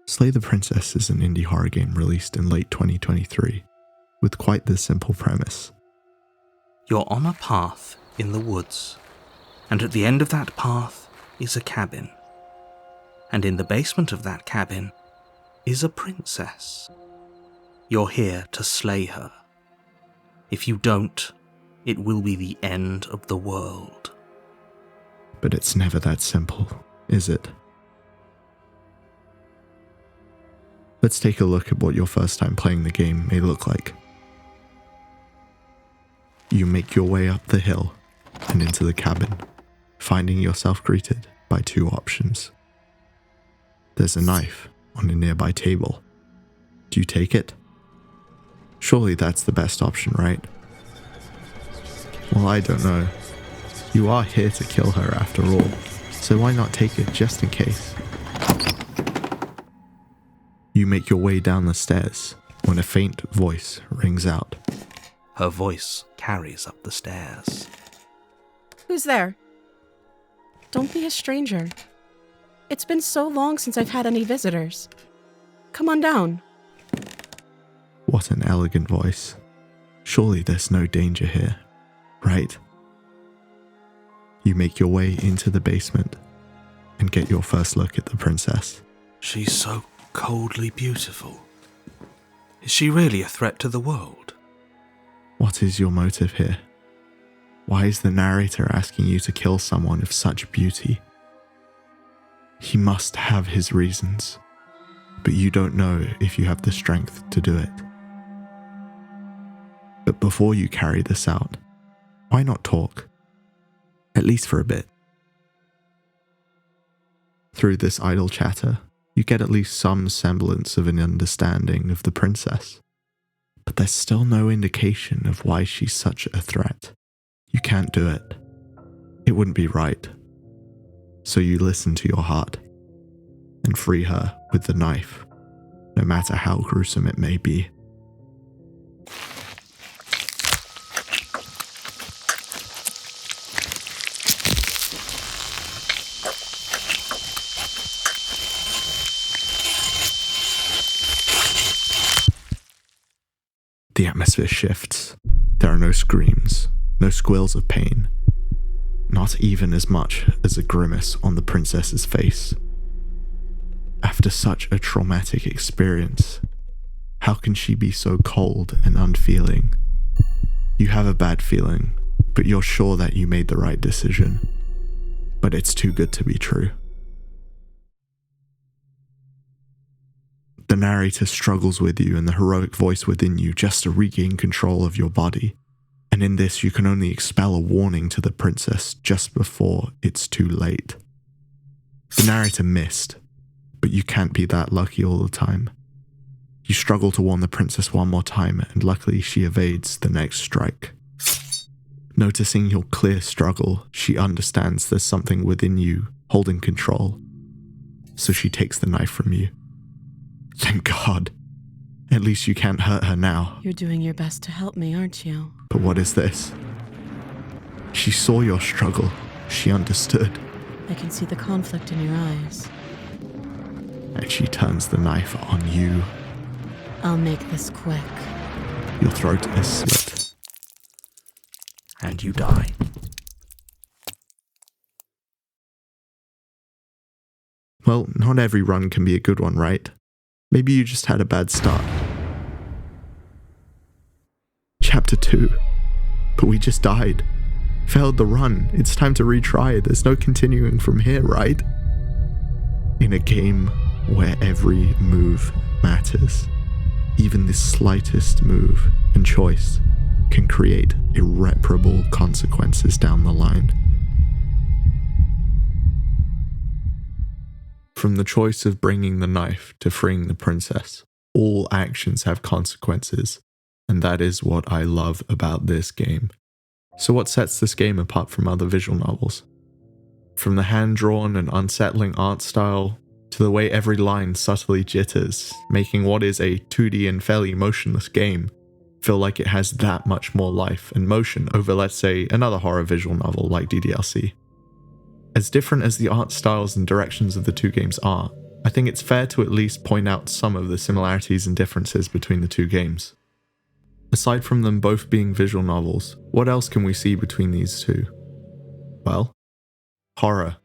Slay the Princess is an indie horror game released in late 2023, with quite the simple premise. You're on a path in the woods, and at the end of that path is a cabin. And in the basement of that cabin is a princess. You're here to slay her. If you don't, it will be the end of the world. But it's never that simple, is it? Let's take a look at what your first time playing the game may look like. You make your way up the hill and into the cabin, finding yourself greeted by two options. There's a knife on a nearby table. Do you take it? Surely that's the best option, right? Well, I don't know. You are here to kill her after all, so why not take it just in case? You make your way down the stairs when a faint voice rings out. Her voice carries up the stairs. Who's there? Don't be a stranger. It's been so long since I've had any visitors. Come on down. What an elegant voice. Surely there's no danger here, right? You make your way into the basement and get your first look at the princess. She's so coldly beautiful. Is she really a threat to the world? What is your motive here? Why is the narrator asking you to kill someone of such beauty? He must have his reasons, but you don't know if you have the strength to do it. But before you carry this out, why not talk? At least for a bit. Through this idle chatter, you get at least some semblance of an understanding of the princess. But there's still no indication of why she's such a threat. You can't do it. It wouldn't be right. So you listen to your heart and free her with the knife, no matter how gruesome it may be. The atmosphere shifts. There are no screams, no squeals of pain, not even as much as a grimace on the princess's face. After such a traumatic experience, how can she be so cold and unfeeling? You have a bad feeling, but you're sure that you made the right decision. But it's too good to be true. The narrator struggles with you and the heroic voice within you just to regain control of your body. And in this, you can only expel a warning to the princess just before it's too late. The narrator missed, but you can't be that lucky all the time. You struggle to warn the princess one more time, and luckily she evades the next strike. Noticing your clear struggle, she understands there's something within you holding control. So she takes the knife from you. Thank God. At least you can't hurt her now. You're doing your best to help me, aren't you? But what is this? She saw your struggle. She understood. I can see the conflict in your eyes. And she turns the knife on you. I'll make this quick. Your throat is slit. And you die. Well, not every run can be a good one, right? Maybe you just had a bad start. Chapter 2. But we just died. Failed the run. It's time to retry. There's no continuing from here, right? In a game where every move matters, even the slightest move and choice can create irreparable consequences down the line. From the choice of bringing the knife to freeing the princess, all actions have consequences, and that is what I love about this game. So what sets this game apart from other visual novels? From the hand-drawn and unsettling art style, to the way every line subtly jitters, making what is a 2D and fairly motionless game feel like it has that much more life and motion over, let's say, another horror visual novel like DDLC. As different as the art styles and directions of the two games are, I I think it's fair to at least point out some of the similarities and differences between the two games. Aside from them both being visual novels, what else can we see between these two? Well, horror.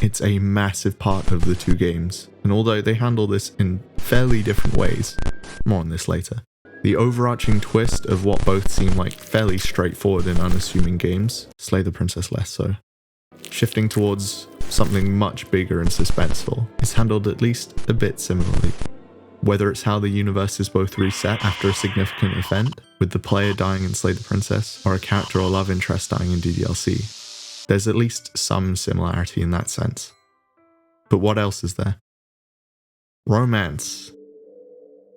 It's a massive part of the two games, and although they handle this in fairly different ways, more on this later, the overarching twist of what both seem like fairly straightforward and unassuming games, Slay the Princess less so, shifting towards something much bigger and suspenseful, is handled at least a bit similarly. Whether it's how the universes both reset after a significant event, with the player dying in Slay the Princess, or a character or love interest dying in DDLC, there's at least some similarity in that sense. But what else is there? Romance.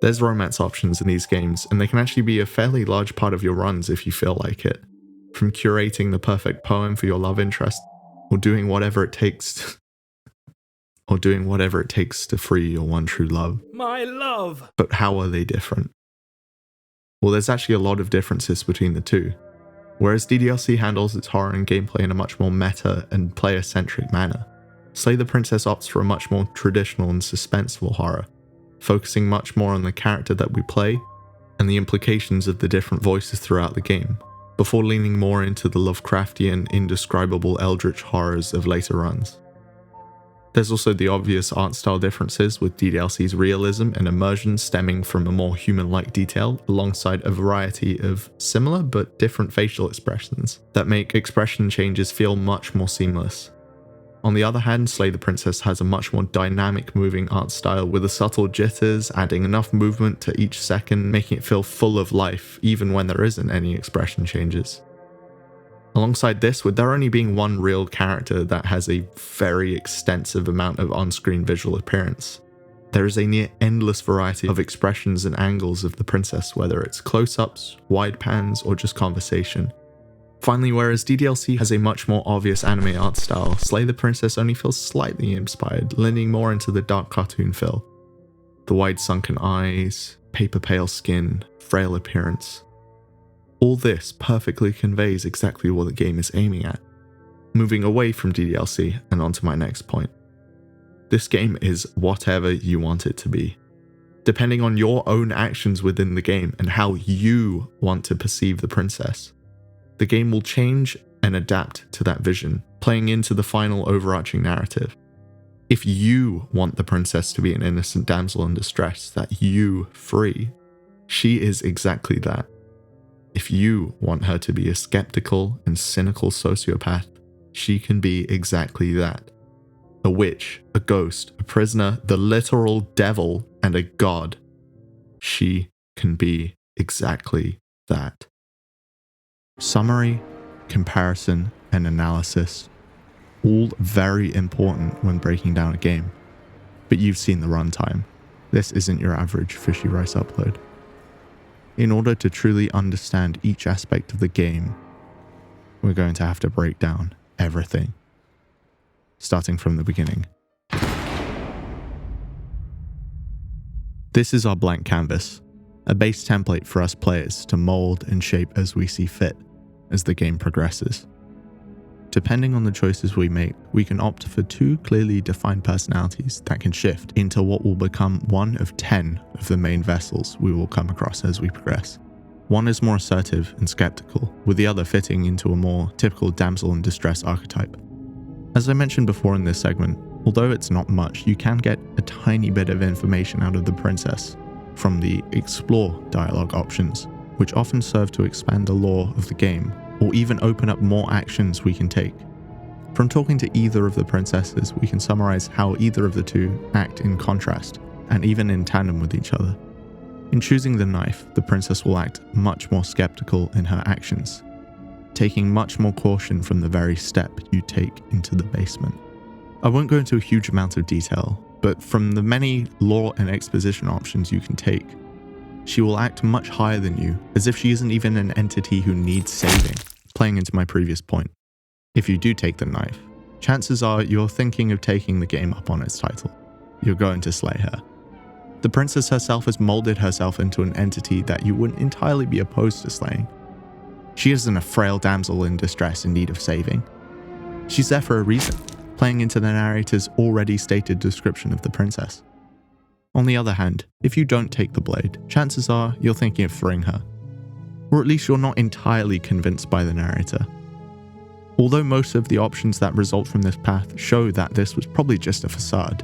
There's romance options in these games, and they can actually be a fairly large part of your runs if you feel like it. From curating the perfect poem for your love interest, or doing whatever it takes to free your one true love. My love! But how are they different? Well, there's actually a lot of differences between the two. Whereas DDLC handles its horror and gameplay in a much more meta and player-centric manner, Slay the Princess opts for a much more traditional and suspenseful horror, focusing much more on the character that we play and the implications of the different voices throughout the game, before leaning more into the Lovecraftian, indescribable eldritch horrors of later runs. There's also the obvious art style differences, with DDLC's realism and immersion stemming from a more human-like detail, alongside a variety of similar but different facial expressions that make expression changes feel much more seamless. On the other hand, Slay the Princess has a much more dynamic moving art style with the subtle jitters, adding enough movement to each second, making it feel full of life even when there isn't any expression changes. Alongside this, with there only being one real character that has a very extensive amount of on-screen visual appearance, there is a near endless variety of expressions and angles of the princess, whether it's close-ups, wide pans, or just conversation. Finally, whereas DDLC has a much more obvious anime art style, Slay the Princess only feels slightly inspired, leaning more into the dark cartoon feel. The wide sunken eyes, paper pale skin, frail appearance. All this perfectly conveys exactly what the game is aiming at. Moving away from DDLC and onto my next point. This game is whatever you want it to be. Depending on your own actions within the game and how you want to perceive the princess, the game will change and adapt to that vision, playing into the final overarching narrative. If you want the princess to be an innocent damsel in distress that you free, she is exactly that. If you want her to be a skeptical and cynical sociopath, she can be exactly that. A witch, a ghost, a prisoner, the literal devil, and a god. She can be exactly that. Summary, comparison, and analysis. All very important when breaking down a game. But you've seen the runtime. This isn't your average fishy rice upload. In order to truly understand each aspect of the game, we're going to have to break down everything. Starting from the beginning. This is our blank canvas, a base template for us players to mold and shape as we see fit as the game progresses. Depending on the choices we make, we can opt for two clearly defined personalities that can shift into what will become one of 10 of the main vessels we will come across as we progress. One is more assertive and skeptical, with the other fitting into a more typical damsel in distress archetype. As I mentioned before in this segment, although it's not much, you can get a tiny bit of information out of the princess from the explore dialogue options, which often serve to expand the lore of the game, or even open up more actions we can take. From talking to either of the princesses, we can summarize how either of the two act in contrast, and even in tandem with each other. In choosing the knife, the princess will act much more skeptical in her actions, taking much more caution from the very step you take into the basement. I won't go into a huge amount of detail, but from the many lore and exposition options you can take, she will act much higher than you, as if she isn't even an entity who needs saving, playing into my previous point. If you do take the knife, chances are you're thinking of taking the game up on its title. You're going to slay her. The princess herself has molded herself into an entity that you wouldn't entirely be opposed to slaying. She isn't a frail damsel in distress in need of saving. She's there for a reason. playing into the narrator's already stated description of the princess. On the other hand, if you don't take the blade, chances are you're thinking of freeing her. Or at least you're not entirely convinced by the narrator. Although most of the options that result from this path show that this was probably just a facade,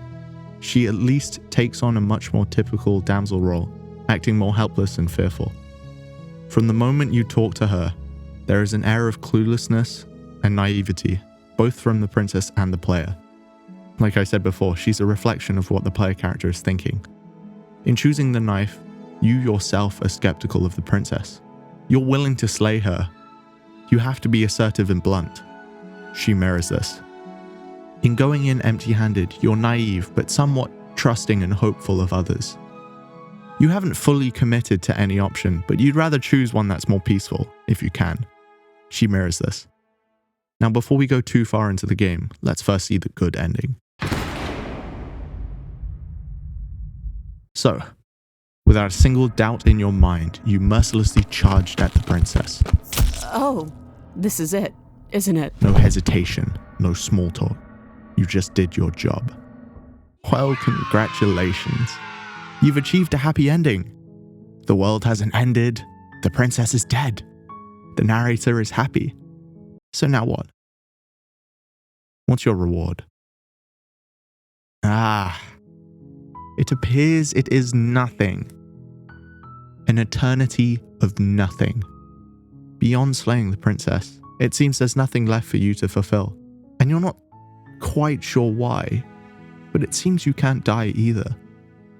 she at least takes on a much more typical damsel role, acting more helpless and fearful. From the moment you talk to her, there is an air of cluelessness and naivety, both from the princess and the player. Like I said before, she's a reflection of what the player character is thinking. In choosing the knife, you yourself are skeptical of the princess. You're willing to slay her. You have to be assertive and blunt. She mirrors this. In going in empty-handed, you're naive but somewhat trusting and hopeful of others. You haven't fully committed to any option, but you'd rather choose one that's more peaceful, if you can. She mirrors this. Now, before we go too far into the game, let's first see the good ending. So, without a single doubt in your mind, you mercilessly charged at the princess. Oh, this is it, isn't it? No hesitation, no small talk. You just did your job. Well, congratulations. You've achieved a happy ending. The world hasn't ended. The princess is dead. The narrator is happy. So now what? What's your reward? It appears it is nothing. An eternity of nothing. Beyond slaying the princess, it seems there's nothing left for you to fulfill. And you're not quite sure why, but it seems you can't die either.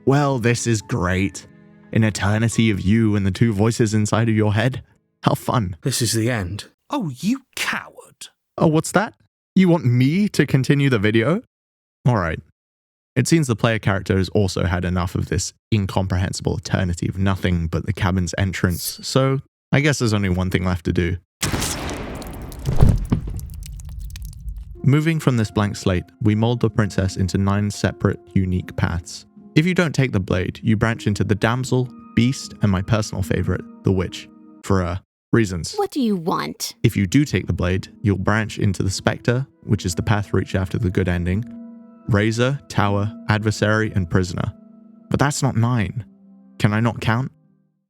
Well, this is great. An eternity of you and the two voices inside of your head. How fun. This is the end. Oh, you coward. Oh, what's that? You want me to continue the video? Alright. It seems the player character has also had enough of this incomprehensible eternity of nothing but the cabin's entrance, so I guess there's only one thing left to do. Moving from this blank slate, we mold the princess into 9 separate, unique paths. If you don't take the blade, you branch into the damsel, beast, and my personal favorite, the witch, for reasons. What do you want? If you do take the blade, you'll branch into the spectre, which is the path reached after the good ending, razor, tower, adversary, and prisoner. But that's not 9. Can I not count?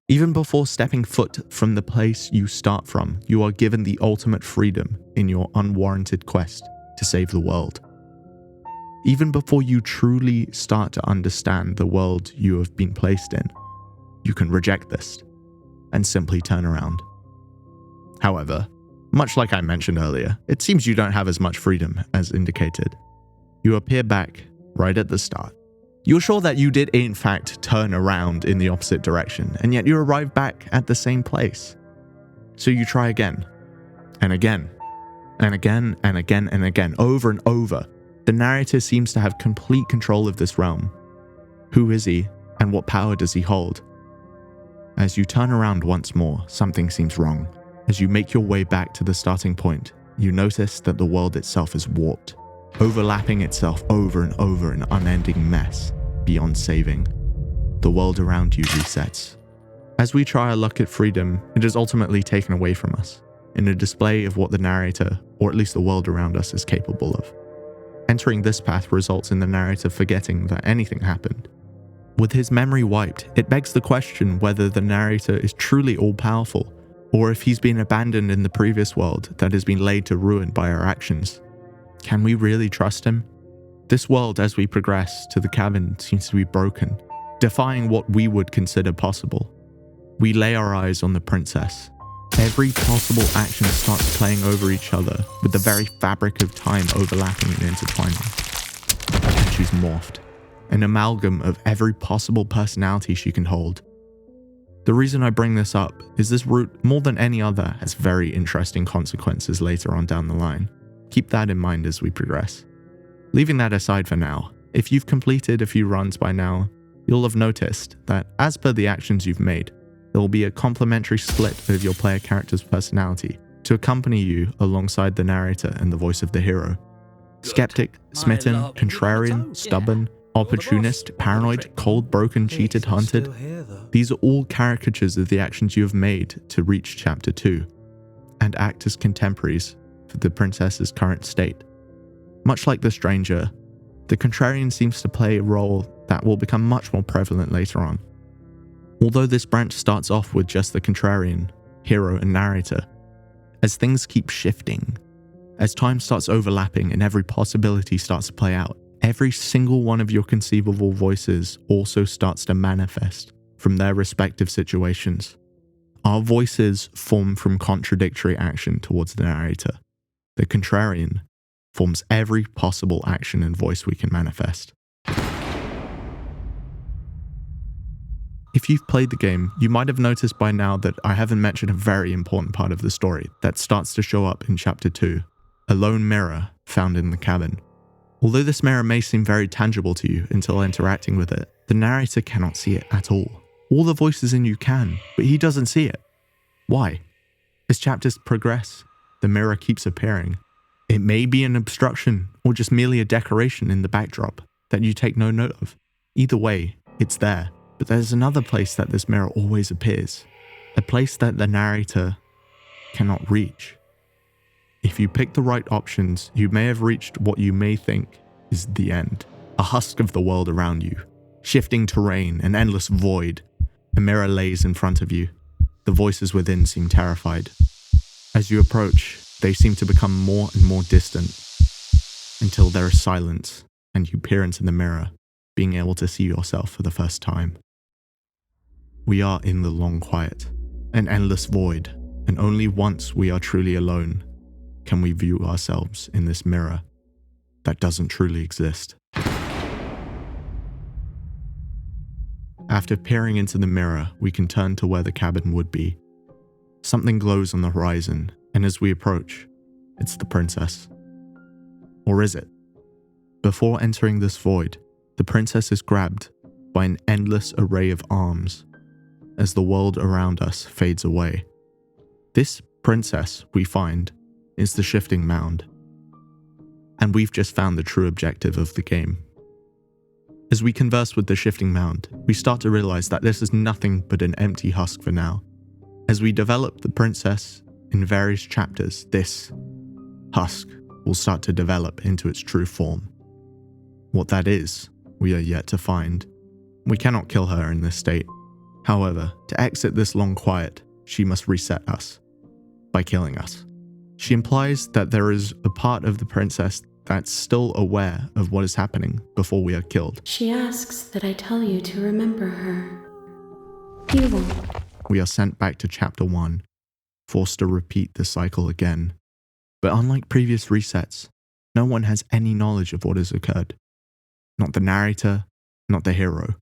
Even before stepping foot from the place you start from, you are given the ultimate freedom in your unwarranted quest to save the world. Even before you truly start to understand the world you have been placed in, you can reject this and simply turn around. However, much like I mentioned earlier, it seems you don't have as much freedom as indicated. You appear back right at the start. You're sure that you did in fact turn around in the opposite direction, and yet you arrive back at the same place. So you try again, and again, and again, and again, and again, over and over. The narrator seems to have complete control of this realm. Who is he, and what power does he hold? As you turn around once more, something seems wrong. As you make your way back to the starting point, you notice that the world itself is warped, overlapping itself over and over in an unending mess beyond saving. The world around you resets. As we try our luck at freedom, it is ultimately taken away from us, in a display of what the narrator, or at least the world around us, is capable of. Entering this path results in the narrator forgetting that anything happened. With his memory wiped, it begs the question whether the narrator is truly all-powerful, or if he's been abandoned in the previous world that has been laid to ruin by our actions. Can we really trust him? This world, as we progress to the cabin, seems to be broken, defying what we would consider possible. We lay our eyes on the princess. Every possible action starts playing over each other, with the very fabric of time overlapping and intertwining. And she's morphed, an amalgam of every possible personality she can hold. The reason I bring this up is this route, more than any other, has very interesting consequences later on down the line. Keep that in mind as we progress. Leaving that aside for now, if you've completed a few runs by now, you'll have noticed that as per the actions you've made, there will be a complementary split of your player character's personality to accompany you alongside the narrator and the voice of the hero. Skeptic, smitten, contrarian, stubborn, opportunist, paranoid, cold, broken, cheated, hunted. These are all caricatures of the actions you have made to reach Chapter 2, and act as contemporaries for the princess's current state. Much like the stranger, the contrarian seems to play a role that will become much more prevalent later on. Although this branch starts off with just the contrarian, hero and narrator, as things keep shifting, as time starts overlapping and every possibility starts to play out, every single one of your conceivable voices also starts to manifest from their respective situations. Our voices form from contradictory action towards the narrator. The contrarian forms every possible action and voice we can manifest. If you've played the game, you might have noticed by now that I haven't mentioned a very important part of the story that starts to show up in Chapter 2, a lone mirror found in the cabin. Although this mirror may seem very tangible to you until interacting with it, the narrator cannot see it at all. All the voices in you can, but he doesn't see it. Why? As chapters progress, the mirror keeps appearing. It may be an obstruction or just merely a decoration in the backdrop that you take no note of. Either way, it's there. But there's another place that this mirror always appears. A place that the narrator cannot reach. If you pick the right options, you may have reached what you may think is the end. A husk of the world around you. Shifting terrain, an endless void. A mirror lays in front of you. The voices within seem terrified. As you approach, they seem to become more and more distant, until there is silence, and you peer into the mirror, being able to see yourself for the first time. We are in the long quiet, an endless void, and only once we are truly alone can we view ourselves in this mirror that doesn't truly exist. After peering into the mirror, we can turn to where the cabin would be. Something glows on the horizon, and as we approach, it's the princess. Or is it? Before entering this void, the princess is grabbed by an endless array of arms as the world around us fades away. This princess, we find, is the shifting mound. And we've just found the true objective of the game. As we converse with the shifting mound, we start to realize that this is nothing but an empty husk for now. As we develop the princess in various chapters, this husk will start to develop into its true form. What that is, we are yet to find. We cannot kill her in this state. However, to exit this long quiet, she must reset us by killing us. She implies that there is a part of the princess that's still aware of what is happening before we are killed. She asks that I tell you to remember her. You won't. We are sent back to Chapter 1, forced to repeat the cycle again. But unlike previous resets, no one has any knowledge of what has occurred. Not the narrator, not the hero.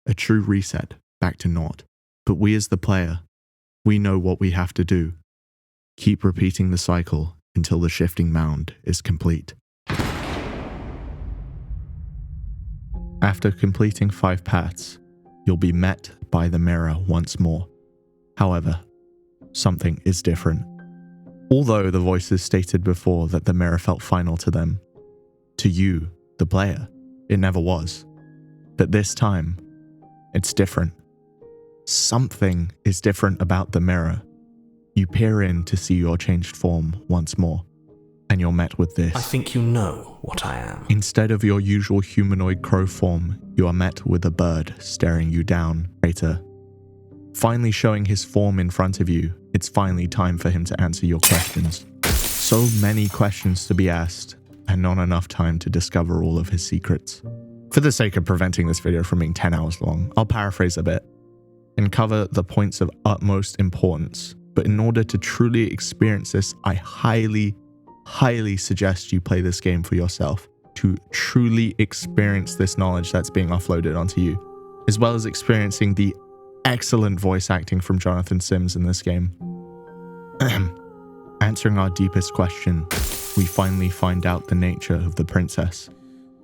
A true reset back to naught. But we as the player, we know what we have to do. Keep repeating the cycle until the shifting mound is complete. After completing 5 paths, you'll be met by the mirror once more. However, something is different. Although the voices stated before that the mirror felt final to them, to you, the player, it never was. But this time, it's different. Something is different about the mirror. You peer in to see your changed form once more, and you're met with this. I think you know what I am. Instead of your usual humanoid crow form, you are met with a bird staring you down. Caretaker. Finally showing his form in front of you, it's finally time for him to answer your questions. So many questions to be asked, and not enough time to discover all of his secrets. For the sake of preventing this video from being 10 hours long, I'll paraphrase a bit and cover the points of utmost importance. But in order to truly experience this, I highly suggest you play this game for yourself, to truly experience this knowledge that's being offloaded onto you, as well as experiencing the excellent voice acting from Jonathan Sims in this game. Answering our deepest question, we finally find out the nature of the princess,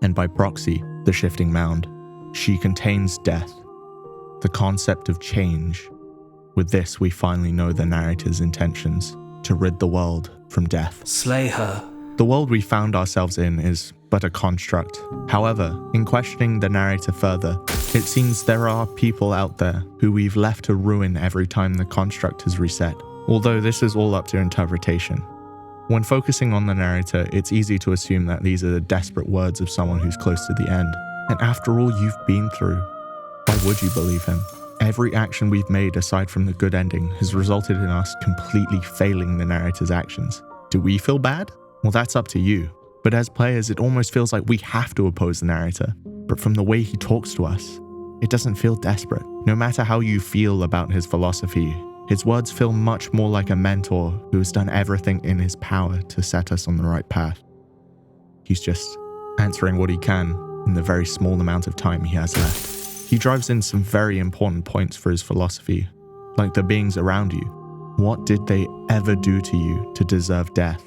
and by proxy, the shifting mound. She contains death, the concept of change. With this, we finally know the narrator's intentions, to rid the world from death. Slay her. The world we found ourselves in is but a construct. However, in questioning the narrator further, it seems there are people out there who we've left to ruin every time the construct is reset. Although this is all up to interpretation. When focusing on the narrator, it's easy to assume that these are the desperate words of someone who's close to the end. And after all you've been through, why would you believe him? Every action we've made aside from the good ending has resulted in us completely failing the narrator's actions. Do we feel bad? Well, that's up to you. But as players, it almost feels like we have to oppose the narrator. But from the way he talks to us, it doesn't feel desperate. No matter how you feel about his philosophy, his words feel much more like a mentor who has done everything in his power to set us on the right path. He's just answering what he can in the very small amount of time he has left. He drives in some very important points for his philosophy, like the beings around you. What did they ever do to you to deserve death?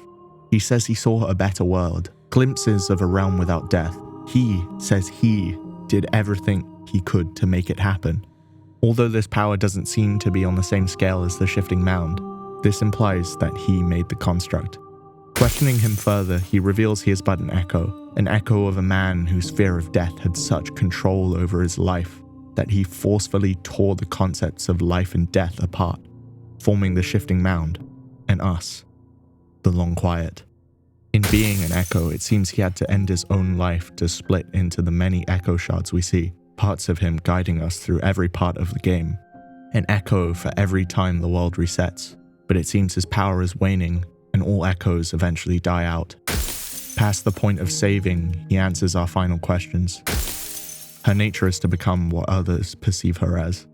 He says he saw a better world, glimpses of a realm without death. He says he did everything he could to make it happen. Although this power doesn't seem to be on the same scale as the shifting mound, this implies that he made the construct. Questioning him further, he reveals he is but an echo of a man whose fear of death had such control over his life that he forcefully tore the concepts of life and death apart, forming the shifting mound and us, the long quiet. In being an echo, it seems he had to end his own life to split into the many echo shards we see, parts of him guiding us through every part of the game. An echo for every time the world resets, but it seems his power is waning and all echoes eventually die out. Past the point of saving, he answers our final questions. Her nature is to become what others perceive her as,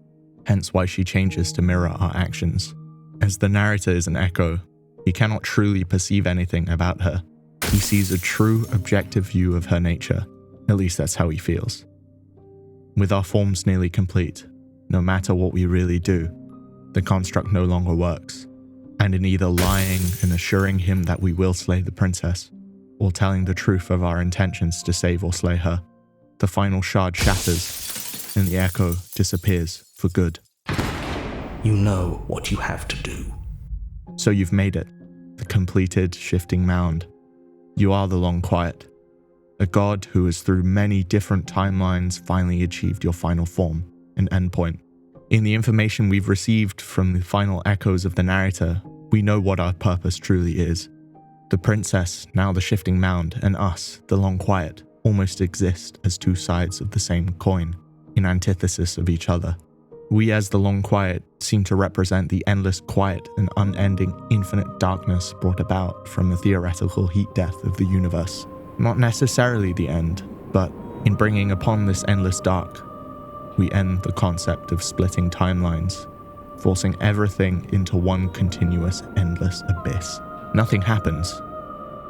hence why she changes to mirror our actions. As the narrator is an echo, he cannot truly perceive anything about her. He sees a true, objective view of her nature. At least that's how he feels. With our forms nearly complete, no matter what we really do, the construct no longer works. And in either lying and assuring him that we will slay the princess, or telling the truth of our intentions to save or slay her, the final shard shatters, and the echo disappears for good. You know what you have to do. So you've made it, the completed shifting mound. You are the long quiet, a god who has through many different timelines finally achieved your final form and endpoint. In the information we've received from the final echoes of the narrator, we know what our purpose truly is. The princess, now the shifting mound, and us, the long quiet, almost exist as two sides of the same coin, in antithesis of each other. We as the long quiet seem to represent the endless quiet and unending infinite darkness brought about from the theoretical heat death of the universe. Not necessarily the end, but in bringing upon this endless dark, we end the concept of splitting timelines, forcing everything into one continuous, endless abyss. Nothing happens,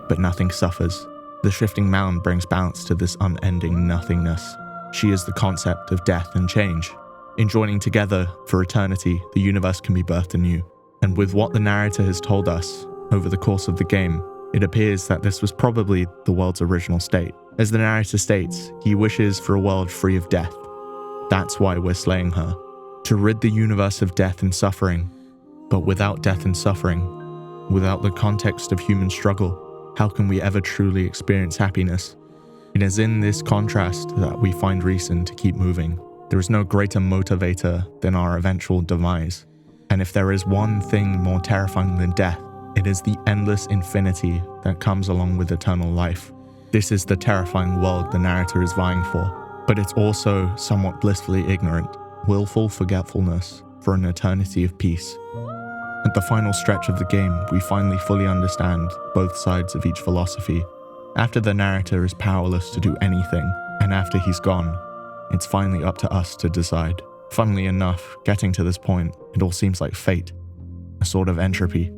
but nothing suffers. The shifting mound brings balance to this unending nothingness. She is the concept of death and change. In joining together for eternity, the universe can be birthed anew. And with what the narrator has told us over the course of the game, it appears that this was probably the world's original state. As the narrator states, he wishes for a world free of death. That's why we're slaying her, to rid the universe of death and suffering. But without death and suffering, without the context of human struggle, how can we ever truly experience happiness? It is in this contrast that we find reason to keep moving. There is no greater motivator than our eventual demise. And if there is one thing more terrifying than death, it is the endless infinity that comes along with eternal life. This is the terrifying world the narrator is vying for, but it's also somewhat blissfully ignorant, willful forgetfulness for an eternity of peace. At the final stretch of the game, we finally fully understand both sides of each philosophy. After the narrator is powerless to do anything, and after he's gone, it's finally up to us to decide. Funnily enough, getting to this point, it all seems like fate, a sort of entropy.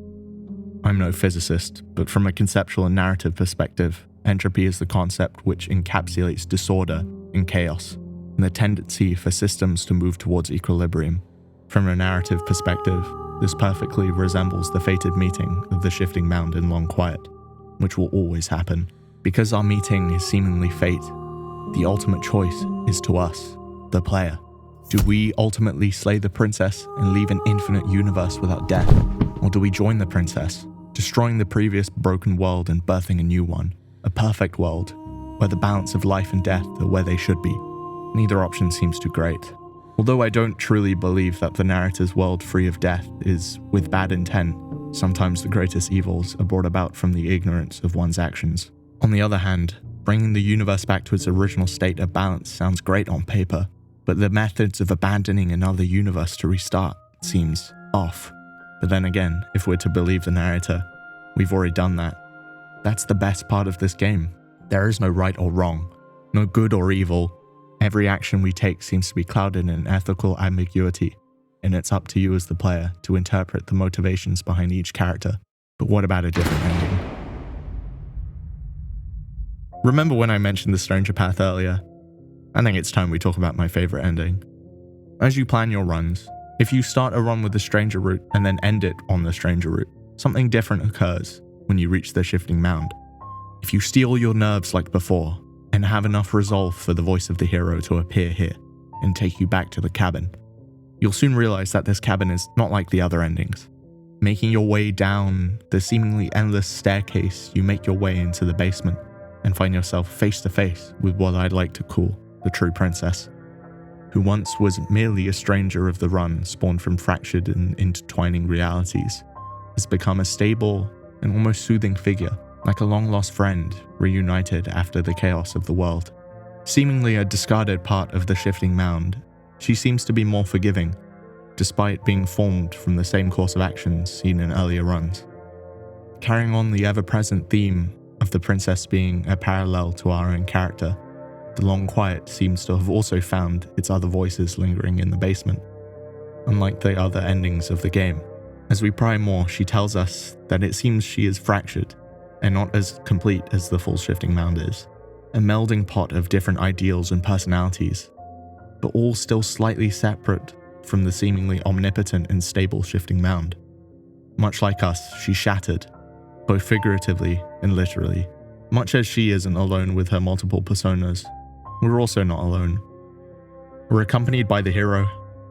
I'm no physicist, but from a conceptual and narrative perspective, entropy is the concept which encapsulates disorder and chaos, and the tendency for systems to move towards equilibrium. From a narrative perspective, this perfectly resembles the fated meeting of the shifting mound in Long Quiet, which will always happen. Because our meeting is seemingly fate, the ultimate choice is to us, the player. Do we ultimately slay the princess and leave an infinite universe without death? Or do we join the princess, destroying the previous broken world and birthing a new one, a perfect world, where the balance of life and death are where they should be? Neither option seems too great. Although I don't truly believe that the narrator's world free of death is with bad intent, Sometimes the greatest evils are brought about from the ignorance of one's actions. On the other hand, bringing the universe back to its original state of balance sounds great on paper, but the methods of abandoning another universe to restart seems off. But then again, if we're to believe the narrator, we've already done that. That's the best part of this game. There is no right or wrong, no good or evil. Every action we take seems to be clouded in ethical ambiguity, and it's up to you as the player to interpret the motivations behind each character. But what about a different ending? Remember when I mentioned the Stranger Path earlier? I think it's time we talk about my favorite ending. As you plan your runs, if you start a run with the Stranger route and then end it on the Stranger route, something different occurs when you reach the Shifting Mound. If you steel your nerves like before, and have enough resolve for the voice of the hero to appear here and take you back to the cabin, you'll soon realize that this cabin is not like the other endings. Making your way down the seemingly endless staircase, you make your way into the basement and find yourself face to face with what I'd like to call the true princess, who once was merely a stranger of the run spawned from fractured and intertwining realities, has become a stable and almost soothing figure, like a long-lost friend reunited after the chaos of the world. Seemingly a discarded part of the Shifting Mound, she seems to be more forgiving, despite being formed from the same course of actions seen in earlier runs. Carrying on the ever-present theme of the princess being a parallel to our own character, the Long Quiet seems to have also found its other voices lingering in the basement. Unlike the other endings of the game, as we pry more, she tells us that it seems she is fractured, and not as complete as the full Shifting Mound is. A melding pot of different ideals and personalities, but all still slightly separate from the seemingly omnipotent and stable Shifting Mound. Much like us, she's shattered, both figuratively and literally. Much as she isn't alone with her multiple personas, we're also not alone. We're accompanied by the hero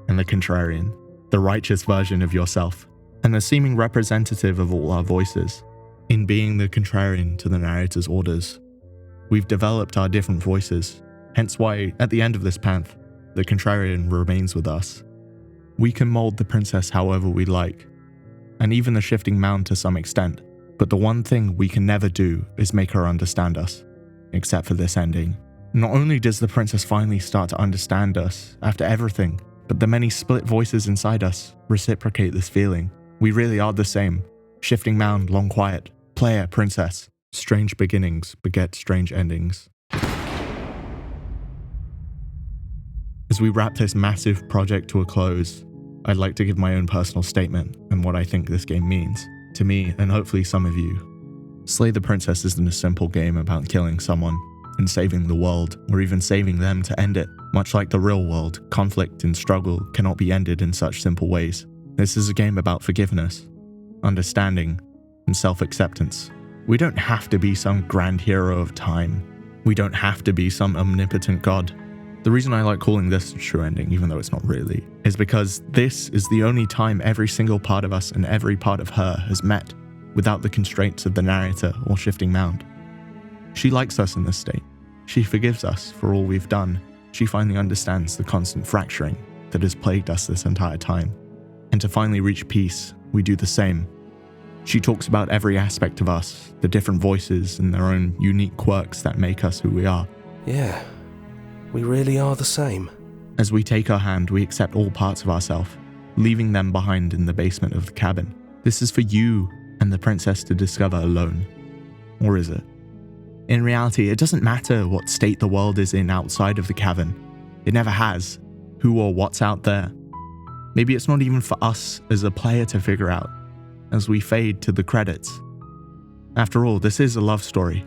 and the contrarian, the righteous version of yourself, and the seeming representative of all our voices. In being the contrarian to the narrator's orders, we've developed our different voices, hence why, at the end of this path, the contrarian remains with us. We can mold the princess however we like, and even the Shifting Mound to some extent, but the one thing we can never do is make her understand us, except for this ending. Not only does the princess finally start to understand us after everything, but the many split voices inside us reciprocate this feeling. We really are the same. Shifting Mound, Long Quiet, player, princess. Strange beginnings beget strange endings. As we wrap this massive project to a close, I'd like to give my own personal statement and what I think this game means to me and hopefully some of you. Slay the Princess isn't a simple game about killing someone and saving the world, or even saving them to end it. Much like the real world, conflict and struggle cannot be ended in such simple ways. This is a game about forgiveness, understanding, and self-acceptance. We don't have to be some grand hero of time. We don't have to be some omnipotent god. The reason I like calling this a true ending, even though it's not really, is because this is the only time every single part of us and every part of her has met without the constraints of the narrator or Shifting Mound. She likes us in this state. She forgives us for all we've done. She finally understands the constant fracturing that has plagued us this entire time. And to finally reach peace, we do the same. She talks about every aspect of us, the different voices and their own unique quirks that make us who we are. Yeah, we really are the same. As we take her hand, we accept all parts of ourselves, leaving them behind in the basement of the cabin. This is for you and the princess to discover alone. Or is it? In reality, it doesn't matter what state the world is in outside of the cabin. It never has. Who or what's out there. Maybe it's not even for us as a player to figure out, as we fade to the credits. After all, this is a love story.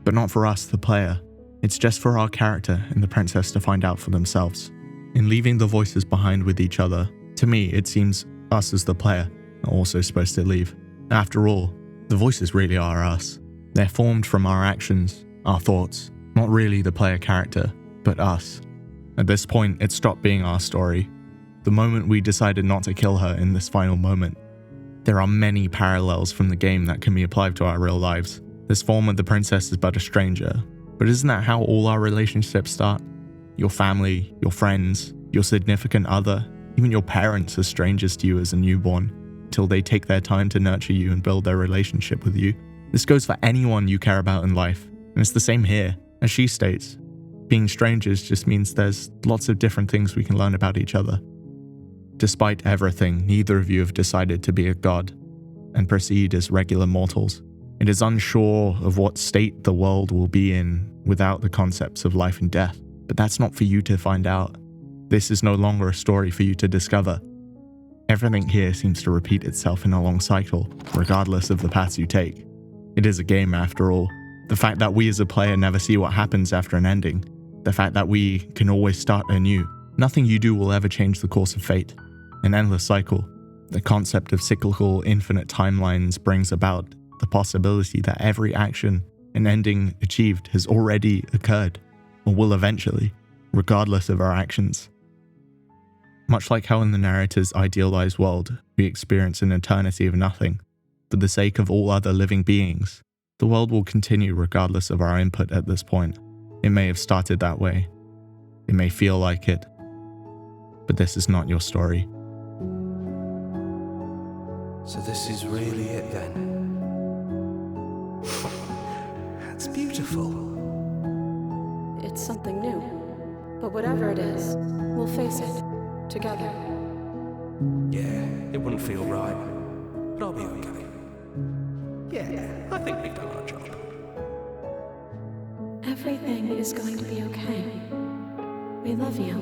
But not for us, the player. It's just for our character and the princess to find out for themselves. In leaving the voices behind with each other, to me, it seems us as the player are also supposed to leave. After all, the voices really are us. They're formed from our actions, our thoughts, not really the player character, but us. At this point, it stopped being our story. The moment we decided not to kill her in this final moment. There are many parallels from the game that can be applied to our real lives. This form of the princess is but a stranger, but isn't that how all our relationships start? Your family, your friends, your significant other, even your parents are strangers to you as a newborn. till they take their time to nurture you and build their relationship with you. This goes for anyone you care about in life, and it's the same here. As she states, being strangers just means there's lots of different things we can learn about each other. Despite everything, neither of you have decided to be a god and proceed as regular mortals. It is unsure of what state the world will be in without the concepts of life and death, but that's not for you to find out. This is no longer a story for you to discover. Everything here seems to repeat itself in a long cycle, regardless of the paths you take. It is a game after all. The fact that we as a player never see what happens after an ending, the fact that we can always start anew. Nothing you do will ever change the course of fate. An endless cycle. The concept of cyclical, infinite timelines brings about the possibility that every action and ending achieved has already occurred, or will eventually, regardless of our actions. Much like how in the narrator's idealized world, we experience an eternity of nothing, for the sake of all other living beings, the world will continue regardless of our input at this point. It may have started that way. It may feel like it. But this is not your story. So this is really it then? That's beautiful. It's something new. But whatever it is, we'll face it. Together. Yeah, it wouldn't feel right. But I'll be okay. Yeah, I think we've done our job. Everything is going to be okay. We love you.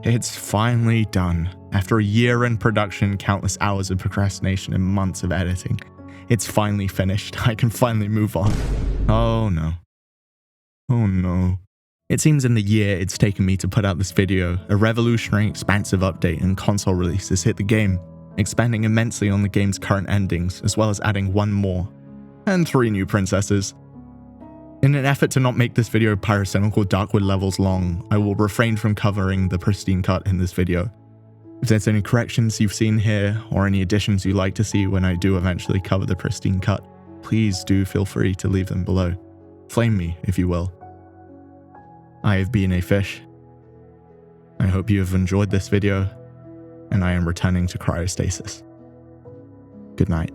It's finally done. After a year in production, countless hours of procrastination, and months of editing, it's finally finished. I can finally move on. Oh no. Oh no. It seems in the year it's taken me to put out this video, a revolutionary, expansive update and console release has hit the game, expanding immensely on the game's current endings, as well as adding one more, and 3 new princesses. In an effort to not make this video pyrocynical Darkwood levels long, I will refrain from covering the pristine cut in this video. If there's any corrections you've seen here, or any additions you'd like to see when I do eventually cover the pristine cut, please do feel free to leave them below. Flame me, if you will. I have been a fish. I hope you have enjoyed this video, and I am returning to cryostasis. Good night.